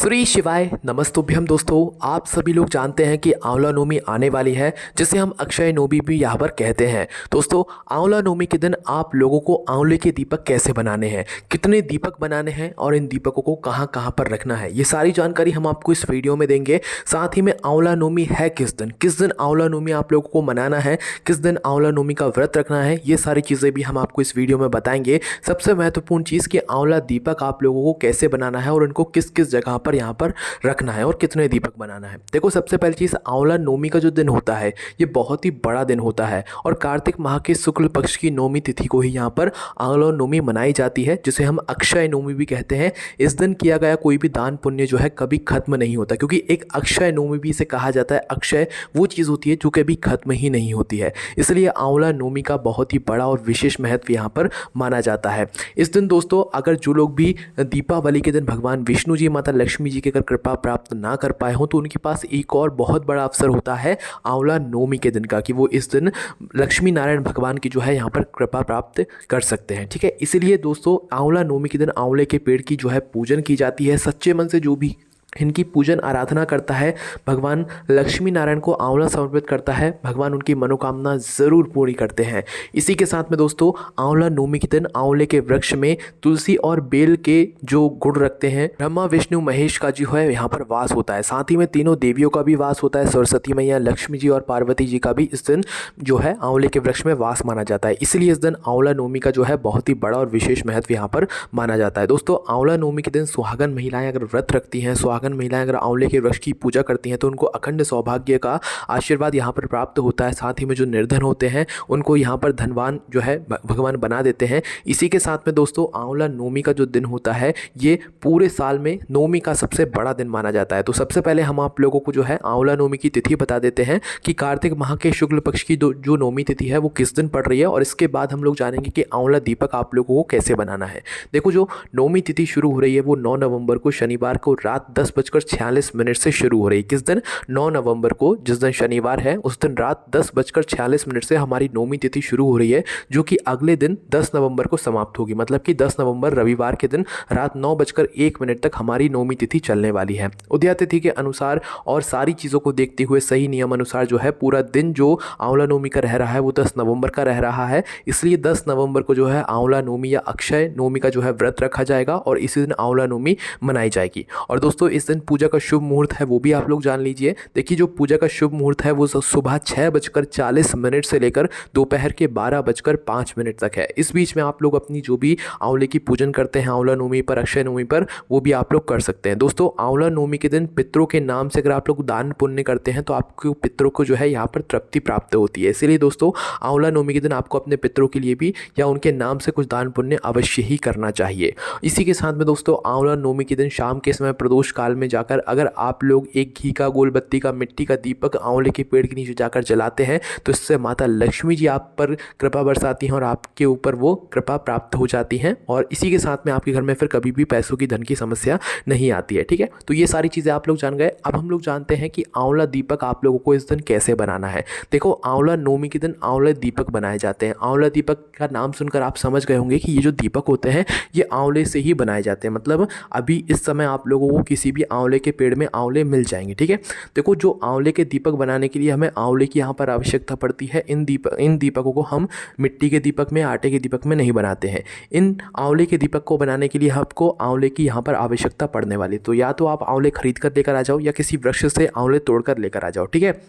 श्री शिवाय नमस्तुभ्यम। दोस्तों, आप सभी लोग जानते हैं कि आंवला नवमी आने वाली है, जिसे हम अक्षय नवमी भी यहाँ पर कहते हैं। दोस्तों, आंवला नवमी के दिन आप लोगों को आंवले के दीपक कैसे बनाने हैं, कितने दीपक बनाने हैं और इन दीपकों को कहाँ कहाँ पर रखना है, ये सारी जानकारी हम आपको इस वीडियो में देंगे। साथ ही में आंवला नवमी है किस दिन आंवला नवमी आप लोगों को मनाना है, किस दिन आंवला नवमी का व्रत रखना है, ये सारी चीज़ें भी हम आपको इस वीडियो में बताएंगे। सबसे महत्वपूर्ण चीज़ कि आंवला दीपक आप लोगों को कैसे बनाना है और उनको किस किस जगह पर यहाँ पर रखना है और कितने दीपक बनाना है। देखो, सबसे पहली चीज़, आंवला नवमी का जो दिन होता है ये बहुत ही बड़ा दिन होता है और कार्तिक माह के शुक्ल पक्ष की नवमी तिथि को ही यहाँ पर आंवला नवमी मनाई जाती है, जिसे हम अक्षय नवमी भी कहते हैं। इस दिन किया गया कोई भी दान पुण्य जो है कभी खत्म नहीं होता, क्योंकि एक अक्षय नवमी भी इसे कहा जाता है। अक्षय वो चीज़ होती है जो कभी खत्म ही नहीं होती है, इसलिए आंवला नवमी का बहुत ही बड़ा और विशेष महत्व यहाँ पर माना जाता है। इस दिन दोस्तों, अगर जो लोग भी दीपावली के दिन भगवान विष्णु जी, माता लक्ष्मी जी की अगर कृपा प्राप्त ना कर पाए हों, तो उनके पास एक और बहुत बड़ा अवसर होता है आंवला नवमी के दिन का, कि वो इस दिन लक्ष्मी नारायण भगवान की जो है यहाँ पर कृपा प्राप्त कर सकते हैं। ठीक है, इसीलिए दोस्तों, आंवला नवमी के दिन आंवले के पेड़ की जो है पूजन की जाती है। सच्चे मन से जो भी इनकी पूजन आराधना करता है, भगवान लक्ष्मी नारायण को आंवला समर्पित करता है, भगवान उनकी मनोकामना ज़रूर पूरी करते हैं। इसी के साथ में दोस्तों, आंवला नवमी के दिन आंवले के वृक्ष में तुलसी और बेल के जो गुण रखते हैं, ब्रह्मा विष्णु महेश का जो है यहाँ पर वास होता है। साथ ही में तीनों देवियों का भी वास होता है, सरस्वती मैया, लक्ष्मी जी और पार्वती जी का भी इस दिन जो है आंवले के वृक्ष में वास माना जाता है। इसलिए इस दिन आंवला नवमी का जो है बहुत ही बड़ा और विशेष महत्व यहाँ पर माना जाता है। दोस्तों, आंवला नवमी के दिन सुहागन महिलाएं अगर व्रत रखती हैं, महिलाएं अगर आंवले के वृक्ष की पूजा करती हैं, तो उनको अखंड सौभाग्य का आशीर्वाद यहाँ पर प्राप्त होता है। साथ ही में जो निर्धन होते हैं उनको यहाँ पर धनवान जो है भगवान बना देते हैं। इसी के साथ में दोस्तों, आंवला नवमी का जो दिन होता है ये पूरे साल में नवमी का सबसे बड़ा दिन माना जाता है। तो सबसे पहले हम आप लोगों को जो है आंवला नवमी की तिथि बता देते हैं कि कार्तिक माह के शुक्ल पक्ष की जो नवमी तिथि है वो किस दिन पड़ रही है, और इसके बाद हम लोग जानेंगे कि आंवला दीपक आप लोगों को कैसे बनाना है। देखो, जो नवमी तिथि शुरू हो रही है वो 9 नवंबर को शनिवार को रात 10:46 से शुरू हो रही है। किस दिन? 9 नवंबर को, जिस दिन शनिवार है, उस दिन रात 10:46 से हमारी नवमी तिथि शुरू हो रही है, जो कि अगले दिन 10 नवंबर को समाप्त होगी। मतलब कि 10 नवंबर रविवार के दिन रात 9:01 तक हमारी नवमी तिथि चलने वाली है। उदया तिथि के अनुसार और सारी चीज़ों को देखते हुए सही नियम अनुसार जो है पूरा दिन जो आंवला नवमी का रह रहा है वो 10 नवंबर का रह रहा है। इसलिए 10 नवंबर को जो है आंवला नवमी या अक्षय नवमी का जो है व्रत रखा जाएगा और इसी दिन आंवला नवमी मनाई जाएगी। और दोस्तों, इस दिन पूजा का शुभ मुहूर्त है वो भी आप लोग जान लीजिए। देखिए, जो पूजा का शुभ मुहूर्त है वो सुबह 6:40 से लेकर दोपहर के 12:05 तक है। इस बीच में आप लोग अपनी जो भी आंवले की पूजन करते हैं आंवला नवमी पर, अक्षय नवमी पर, वो भी आप लोग कर सकते हैं। दोस्तों, आंवला नवमी के दिन पितरों के नाम से अगर आप लोग दान पुण्य करते हैं तो आपको पितरों को जो है यहाँ पर तृप्ति प्राप्त होती है। इसीलिए दोस्तों, आंवला नवमी के दिन आपको अपने पितरों के लिए भी या उनके नाम से कुछ दान पुण्य अवश्य ही करना चाहिए। इसी के साथ में दोस्तों, आंवला नवमी के दिन शाम के समय प्रदोष काल में जाकर अगर आप लोग एक घी का, गोलबत्ती का, मिट्टी का दीपक आंवले के पेड़ के नीचे जाकर जलाते हैं तो इससे माता लक्ष्मी जी आप पर कृपा बरसाती हैं और आपके ऊपर वो कृपा प्राप्त हो जाती हैं, और इसी के साथ में आपके घर में फिर कभी भी पैसों की, धन की समस्या नहीं आती है। ठीक है, तो ये सारी चीज़ें आप लोग जान गए। अब हम लोग जानते हैं कि आंवला दीपक आप लोगों को इस दिन कैसे बनाना है। देखो, आंवला नवमी के दिन आंवला दीपक बनाए जाते हैं। आंवला दीपक का नाम सुनकर आप समझ गए होंगे कि ये जो दीपक होते हैं ये आंवले से ही बनाए जाते हैं। मतलब अभी इस समय आप लोगों को किसी भी आंवले के पेड़ में आंवले मिल जाएंगे। ठीक है, देखो, जो आंवले के दीपक बनाने के लिए हमें आंवले की यहाँ पर आवश्यकता पड़ती है। इन दीपकों को हम मिट्टी के दीपक में, आटे के दीपक में नहीं बनाते हैं। इन आंवले के दीपक को बनाने के लिए आपको आंवले की यहाँ पर आवश्यकता पड़ने वाली, तो या तो आप आंवले खरीद कर लेकर आ जाओ या किसी वृक्ष से आंवले तोड़कर लेकर आ जाओ। ठीक है,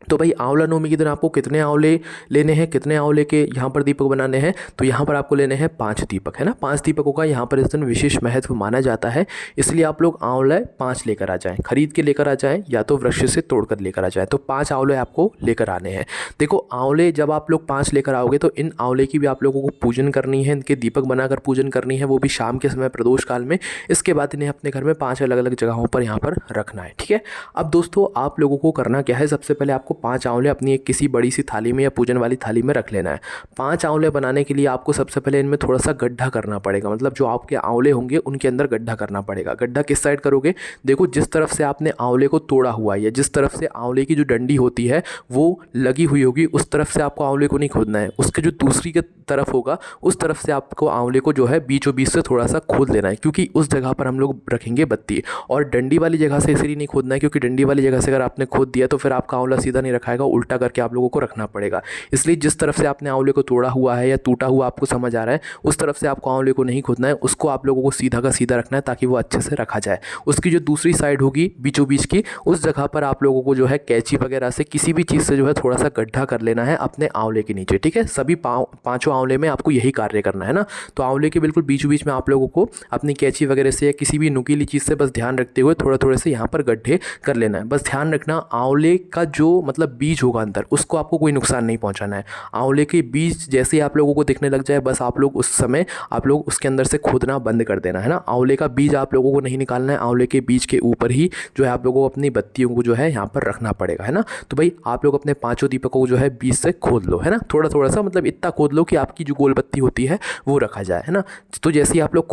तो भाई, आंवला नवमी के दिन आपको कितने आंवले लेने हैं, कितने आंवले के यहाँ पर दीपक बनाने हैं, तो यहाँ पर आपको लेने हैं 5 दीपक, है ना। 5 दीपकों का यहाँ पर इस दिन विशेष महत्व माना जाता है, इसलिए आप लोग आंवले 5 लेकर आ जाएं, खरीद के लेकर आ जाएं या तो वृक्ष से तोड़कर लेकर आ जाएं। तो 5 आंवले आपको लेकर आने हैं। देखो, आंवले जब आप लोग 5 लेकर आओगे तो इन आंवले की भी आप लोगों को पूजन करनी है, इनके दीपक बनाकर पूजन करनी है, वो भी शाम के समय प्रदोष काल में। इसके बाद इन्हें अपने घर में 5 अलग अलग जगहों पर यहाँ पर रखना है। ठीक है, अब दोस्तों, आप लोगों को करना क्या है, सबसे पहले आपको 5 आंवले अपनी एक किसी बड़ी सी थाली में या पूजन वाली थाली में रख लेना है। 5 आंवले बनाने के लिए आपको सबसे पहले इनमें थोड़ा सा गड्ढा करना पड़ेगा, मतलब जो आपके आंवले होंगे उनके अंदर गड्ढा करना पड़ेगा। गड्ढा किस साइड करोगे, देखो जिस तरफ से आपने आंवले को तोड़ा हुआ है या जिस तरफ से आंवले की जो डंडी होती है वो लगी हुई होगी उस तरफ से आपको आंवले को नहीं खोदना है। उसके जो दूसरी के तरफ होगा उस तरफ से आपको आंवले को जो है बीचों बीच से थोड़ा सा खोद लेना है, क्योंकि उस जगह पर हम लोग रखेंगे बत्ती। और डंडी वाली जगह से इसलिए नहीं खोदना है क्योंकि डंडी वाली जगह से अगर आपने खोद दिया तो फिर आपका आंवला सीधा नहीं रखाएगा, उल्टा करके आप लोगों को रखना पड़ेगा। इसलिए जिस तरफ से आपने आंवले को तोड़ा हुआ है या टूटा हुआ आपको समझ आ रहा है उस तरफ से आपको आंवले को नहीं खोदना है, उसको आप लोगों को सीधा का सीधा रखना है ताकि वो अच्छे से रखा जाए। उसकी जो दूसरी साइड होगी बीचों बीच की, उस जगह पर आप लोगों को जो है कैंची वगैरह से किसी भी चीज़ से जो है थोड़ा सा गड्ढा कर लेना है अपने आंवले के नीचे, ठीक है। सभी पाँचों आंवले में आपको यही कार्य करना है ना। तो आंवले के बिल्कुल बीचों बीच में आप लोगों को अपनी कैंची वगैरह से या किसी भी नुकीली चीज़ से बस ध्यान रखते हुए थोड़ा थोड़े से यहाँ पर गड्ढे कर लेना है। बस ध्यान रखना आंवले का जो मतलब बीज होगा अंदर उसको आपको कोई नुकसान नहीं पहुँचाना है। आंवले के बीज जैसे ही आप लोगों को दिखने लग जाए बस आप लोग उस समय आप लोग उसके अंदर से खोदना बंद कर देना है ना। आंवले का बीज आप लोगों को नहीं निकालना है, आंवले के बीज के ऊपर ही जो है आप लोगों को अपनी बत्तियों को जो है यहाँ पर रखना पड़ेगा, है ना। तो भाई आप लोग अपने पाँचों दीपकों को जो है बीज से खोद लो, है ना। थोड़ा थोड़ा सा मतलब इतना खोद लो कि आपकी जो गोल बत्ती होती है वो रखा जाए, है ना। तो जैसे ही आप लोग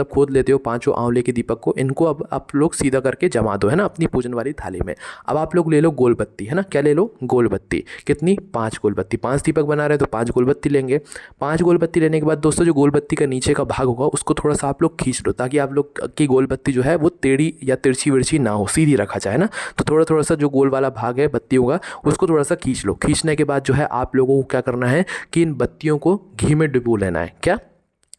खोद लेते हो पाँचों आंवले के दीपक को, इनको अब आप लोग सीधा करके जमा दो, है ना, अपनी पूजन वाली थाली में। अब आप लोग ले लो गोल बत्ती, है ना। क्या ले लो, गोल बत्ती। कितनी, 5 गोल बत्ती। 5 दीपक बना रहे हैं तो 5 गोल बत्ती लेंगे। 5 गोल बत्ती लेने के बाद दोस्तों जो गोल बत्ती का नीचे का भाग होगा उसको थोड़ा सा आप लोग खींच लो ताकि आप लोग की गोल बत्ती जो है वो टेढ़ी या तिरछी विरछी ना हो, सीधी रखा जाए ना। तो थोड़ा थोड़ा सा जो गोल वाला भाग है बत्तियों का उसको थोड़ा सा खींच लो। खींचने के बाद जो है आप लोगों को क्या करना है कि इन बत्तियों को घी में डुबो लेना है। क्या,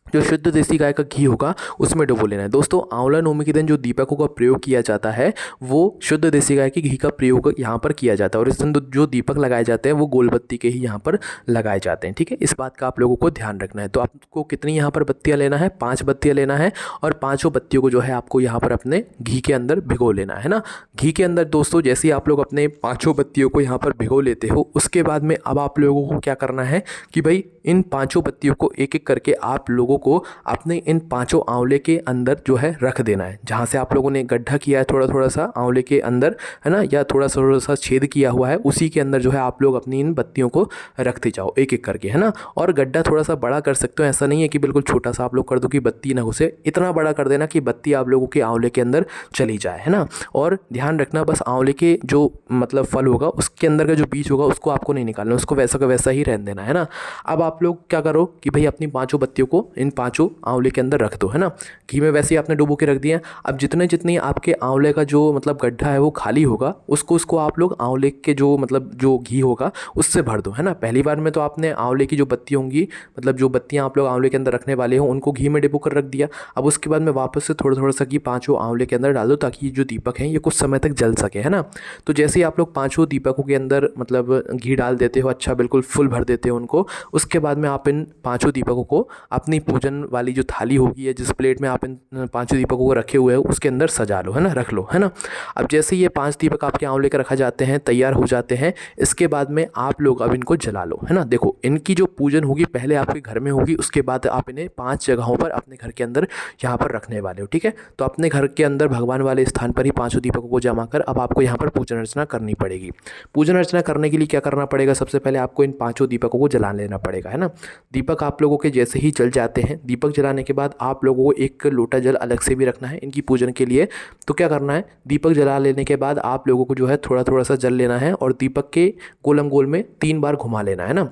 जो शुद्ध देसी गाय का घी होगा उसमें डुबो लेना है। दोस्तों आंवला नवमी के दिन जो दीपकों का प्रयोग किया जाता है वो शुद्ध देसी गाय के घी का प्रयोग यहाँ पर किया जाता है और इस दिन जो दीपक लगाए जाते हैं वो गोल बत्ती के ही यहाँ पर लगाए जाते हैं, ठीक है। इस बात का आप लोगों को ध्यान रखना है। तो आपको कितनी यहाँ पर बत्तियाँ लेना है, 5 बत्तियाँ लेना है और 5 बत्तियों को जो है आपको यहाँ पर अपने घी के अंदर भिगो लेना है ना। घी के अंदर दोस्तों जैसे ही आप लोग अपने 5 बत्तियों को यहाँ पर भिगो लेते हो उसके बाद में अब आप लोगों को क्या करना है कि भाई इन 5 बत्तियों को एक एक करके आप लोगों को अपने इन 5 आंवले के अंदर जो है रख देना है। जहाँ से आप लोगों ने गड्ढा किया है थोड़ा थोड़ा सा आंवले के अंदर, है ना, या थोड़ा सा छेद किया हुआ है उसी के अंदर जो है आप लोग अपनी इन बत्तियों को रखते जाओ एक एक करके, है ना। और गड्ढा थोड़ा सा बड़ा कर सकते हो, ऐसा नहीं है कि बिल्कुल छोटा सा आप लोग कर दो कि बत्ती ना घुसे। इतना बड़ा कर देना कि बत्ती आप लोगों के आंवले के अंदर चली जाए, है ना। और ध्यान रखना बस आंवले के जो मतलब फल होगा उसके अंदर का जो बीज होगा उसको आपको नहीं निकालना, उसको वैसा का वैसा ही रहने देना, है ना। अब आप लोग क्या करो कि भाई अपनी 5 बत्तियों को इन 5 आंवले के अंदर रख दो, है ना। घी में वैसे ही आपने डुबो के रख दिया। अब जितने जितनी आपके आंवले का जो मतलब गड्ढा है वो खाली होगा उसको आप लोग आंवले के जो मतलब जो घी होगा उससे भर दो, है ना। पहली बार में तो आपने आंवले की जो बत्ती होंगी मतलब जो बत्तियां आप लोग आंवले के अंदर रखने वाले हो उनको घी में डुबो कर रख दिया। अब उसके बाद में वापस से थोड़ा थोड़ा सा घी 5 आंवले के अंदर डाल दो ताकि ये जो दीपक हैं ये कुछ समय तक जल सके, है ना। तो जैसे ही आप लोग 5 दीपकों के अंदर मतलब घी डाल देते हो, अच्छा बिल्कुल फुल भर देते हो उनको, उसके बाद में आप इन 5 दीपकों को अपनी पूजन वाली जो थाली होगी या जिस प्लेट में आप इन 5 दीपकों को रखे हुए हो उसके अंदर सजा लो, है ना, रख लो, है ना। अब जैसे ये 5 दीपक आपके आंवले के रखा जाते हैं, तैयार हो जाते हैं, इसके बाद में आप लोग अब इनको जला लो, है ना। देखो इनकी जो पूजन होगी पहले आपके घर में होगी, उसके बाद आप इन्हें 5 जगहों पर अपने घर के अंदर यहाँ पर रखने वाले हो, ठीक है। तो अपने घर के अंदर भगवान वाले स्थान पर ही 5 दीपकों को जमा कर अब आपको यहाँ पर पूजन अर्चना करनी पड़ेगी। पूजन अर्चना करने के लिए क्या करना पड़ेगा, सबसे पहले आपको इन 5 दीपकों को जला लेना पड़ेगा, है ना। दीपक आप लोगों के जैसे ही जल जाते हैं, दीपक जलाने के बाद आप लोगों को एक लोटा जल अलग से भी रखना है इनकी पूजन के लिए। तो क्या करना है, दीपक जला लेने के बाद आप लोगों को जो है थोड़ा थोड़ा सा जल लेना है और दीपक के गोलम गोल में 3 बार घुमा लेना है ना।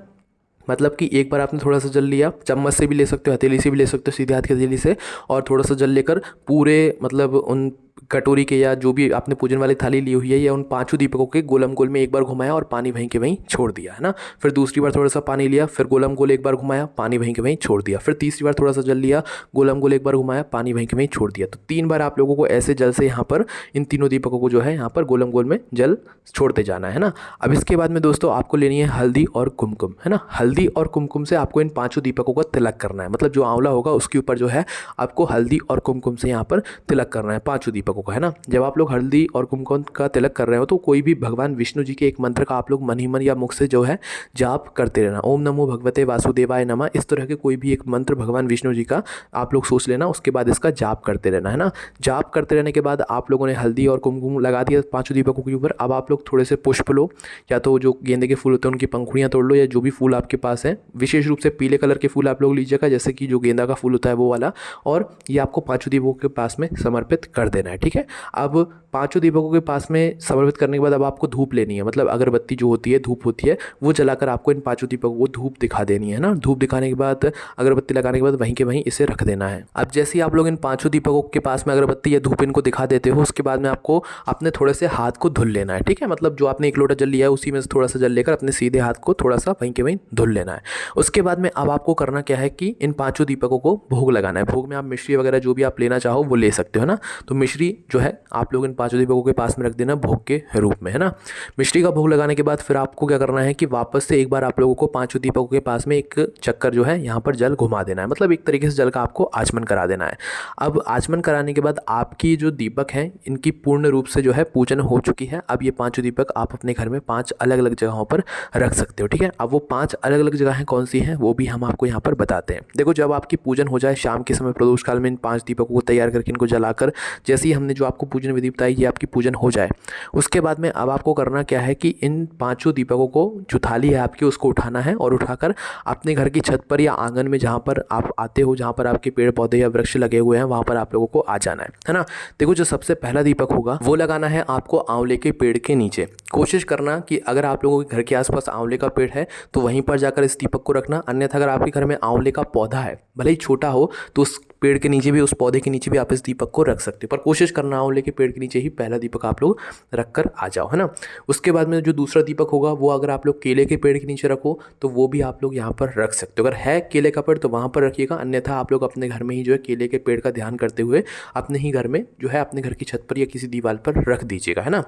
मतलब कि एक बार आपने थोड़ा सा जल लिया, चम्मच से भी ले सकते हो, हथेली से भी ले सकते हो, सीधे हाथ की हथेली से, और थोड़ा सा जल लेकर पूरे मतलब उन कटोरी के या जो भी आपने पूजन वाली थाली ली हुई है या उन 5 दीपकों के गोलम गोल में एक बार घुमाया और पानी वहीं के वहीं छोड़ दिया, है ना। फिर दूसरी बार थोड़ा सा पानी लिया, फिर गोलम गोल एक बार घुमाया, पानी वहीं के वहीं छोड़ दिया। फिर तीसरी बार थोड़ा सा जल लिया, गोलम गोल एक बार घुमाया, पानी वहीं के वहीं छोड़ दिया। तो 3 बार आप लोगों को ऐसे जल से यहाँ पर इन तीनों दीपकों को जो है यहाँ पर गोलम गोल में जल छोड़ते जाना है ना। अब इसके बाद में दोस्तों आपको लेनी है हल्दी और कुमकुम, है ना। हल्दी और कुमकुम से आपको इन 5 दीपकों का तिलक करना है। मतलब जो आंवला होगा उसके ऊपर जो है आपको हल्दी और कुमकुम से यहाँ पर तिलक करना है 5 दीपकों का, है ना। जब आप लोग हल्दी और कुमकुम का तिलक कर रहे हो तो कोई भी भगवान विष्णु जी के एक मंत्र का आप लोग मन ही मन या मुख से जो है जाप करते रहना। ओम नमो भगवते वासुदेवाय नमः, इस तरह के कोई भी एक मंत्र भगवान विष्णु जी का आप लोग सोच लेना, उसके बाद इसका जाप करते रहना, है ना। जाप करते रहने के बाद आप लोगों ने हल्दी और कुमकुम लगा दिया 5 दीपकों के ऊपर। अब आप लोग थोड़े से पुष्प लो, या तो जो गेंदे के फूल होते हैं उनकी पंखुड़ियाँ तोड़ लो, या जो भी फूल आपके पास है, विशेष रूप से पीले कलर के फूल आप लोग लीजिएगा, जैसे कि जो गेंदा का फूल होता है वो वाला, और ये आपको 5 दीपकों के पास में समर्पित कर देना है, ठीक है। अब 5 दीपकों के पास में समर्पित करने के बाद अब आपको धूप लेनी है, मतलब अगरबत्ती जो होती है, धूप होती है, वो जलाकर आपको इन 5 दीपकों को धूप दिखा देनी है ना। धूप दिखाने के बाद, अगरबत्ती लगाने के बाद वहीं के वहीं इसे रख देना है। अब जैसे ही आप लोग इन 5 दीपकों के पास में अगरबत्ती या धूप इनको दिखा देते हो, उसके बाद में आपको अपने थोड़े से हाथ को धुल लेना है, ठीक है। मतलब जो आपने 1 लोटा जल लिया है उसी में से थोड़ा सा जल लेकर अपने सीधे हाथ को थोड़ा सा वहीं के वहीं धुल लेना है। उसके बाद में अब आपको करना क्या है कि इन 5 दीपकों को भोग लगाना है। भोग में आप मिश्री वगैरह जो भी आप लेना चाहो वो ले सकते हो ना। तो मिश्री जो है आप लोग इन 5 दीपकों के पास में रख देना भोग के रूप में, है ना। मिश्री का भोग लगाने के बाद फिर आपको क्या करना है कि वापस से एक बार आप लोगों को 5 दीपकों के पास में एक चक्कर जो है यहाँ पर जल घुमा देना है, मतलब एक तरीके से जल का आपको आचमन करा देना है। अब आचमन कराने के बाद आपकी जो दीपक हैं इनकी पूर्ण रूप से जो है पूजन हो चुकी है। अब ये 5 दीपक आप अपने घर में 5 अलग अलग जगहों पर रख सकते हो, ठीक है। अब वो 5 अलग अलग जगहें कौन सी हैं वो भी हम आपको यहाँ पर बताते हैं। देखो, जब आपकी पूजन हो जाए शाम के समय प्रदोष काल में, इन 5 दीपकों को तैयार करके इनको जलाकर, जैसे ही हमने जो आपको पूजन विधि बताई ये आपकी पूजन हो जाए, उसके बाद में अब आपको करना क्या है कि इन 5 दीपकों को जो थाली है आपकी उसको उठाना है, और उठाकर अपने घर की छत पर या आंगन में जहाँ पर आप आते हो, जहाँ पर आपके पेड़ पौधे या वृक्ष लगे हुए हैं, वहाँ पर आप लोगों को आ जाना है ना। देखो, जो सबसे पहला दीपक होगा वो लगाना है आपको आंवले के पेड़ के नीचे। कोशिश करना कि अगर आप लोगों के घर के आसपास आंवले का पेड़ है तो वहीं पर जाकर इस दीपक को रखना। अन्यथा अगर आपके घर में आंवले का पौधा है, भले ही छोटा हो, तो उस पेड़ के नीचे भी, उस पौधे के नीचे भी आप इस दीपक को रख सकते हो, पर कोशिश करना आंवले के पेड़ के नीचे ही पहला दीपक आप लोग रख कर आ जाओ, है ना। उसके बाद में जो दूसरा दीपक होगा वो अगर आप लोग केले के पेड़ के नीचे रखो तो वो भी आप लोग यहाँ पर रख सकते हो। अगर है केले का पेड़ तो वहाँ पर रखिएगा, अन्यथा आप लोग अपने घर में ही जो है केले के पेड़ का ध्यान करते हुए अपने ही घर में जो है अपने घर की छत पर या किसी दीवार पर रख दीजिएगा, है ना।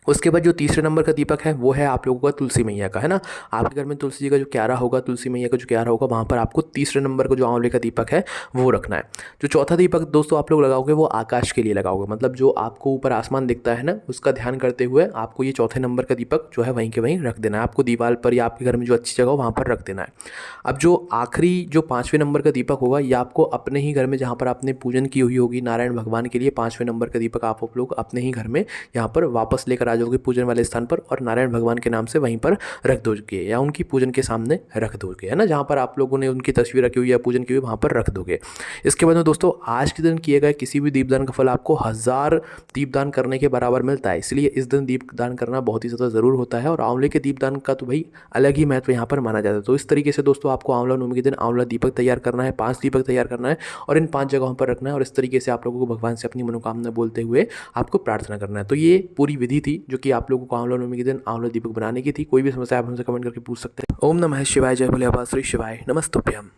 उसके बाद जो तीसरे नंबर का दीपक है वो है आप लोगों का तुलसी मैया का, है ना। आपके घर में तुलसी जी का जो क्यारा होगा, तुलसी मैया का जो क्यारा होगा, वहाँ पर आपको तीसरे नंबर का जो आंवले का दीपक है वो रखना है। जो चौथा दीपक दोस्तों आप लोग लगाओगे वो आकाश के लिए लगाओगे, मतलब जो आपको ऊपर आसमान दिखता है ना, उसका ध्यान करते हुए आपको ये चौथे नंबर का दीपक जो है वहीं के वहीं रख देना है। आपको दीवार पर या आपके घर में जो अच्छी जगह हो वहाँ पर रख देना है। अब जो आखिरी जो 5वें नंबर का दीपक होगा ये आपको अपने ही घर में, जहाँ पर आपने पूजन की हुई होगी नारायण भगवान के लिए, 5वें नंबर का दीपक आप लोग अपने ही घर में यहाँ पर वापस लेकर आ जाओगे पूजन वाले स्थान पर, और नारायण भगवान के नाम से वहीं पर रख दोगे या उनकी पूजन के सामने रख दोगे, है ना। जहाँ पर आप लोगों ने उनकी तस्वीर रखी हुई या पूजन की हुई वहाँ पर रख दोगे। इसके बाद में दोस्तों आज के दिन किए गए किसी भी दीपदान का फल आपको 1000 दीपदान करने के बराबर मिलता है, इसलिए इस दिन दीपदान करना बहुत ही ज़्यादा ज़रूर होता है। और आंवले के दीपदान का तो भाई अलग ही महत्व यहाँ पर माना जाता है। तो इस तरीके से दोस्तों आपको आंवला नवमी के दिन आंवला दीपक तैयार करना है, 5 दीपक तैयार करना है और इन 5 जगहों पर रखना है, और इस तरीके से आप लोगों को भगवान से अपनी मनोकामना बोलते हुए आपको प्रार्थना करना है। तो ये पूरी विधि थी जो कि आप लोगों को आंवला नवमी के दिन आंवला दीपक बनाने की थी। कोई भी समस्या आप हमसे कमेंट करके पूछ सकते हैं। ओम नमः शिवाय, जय भोले बाबा श्री शिवाय, नमस्तुभ्यम।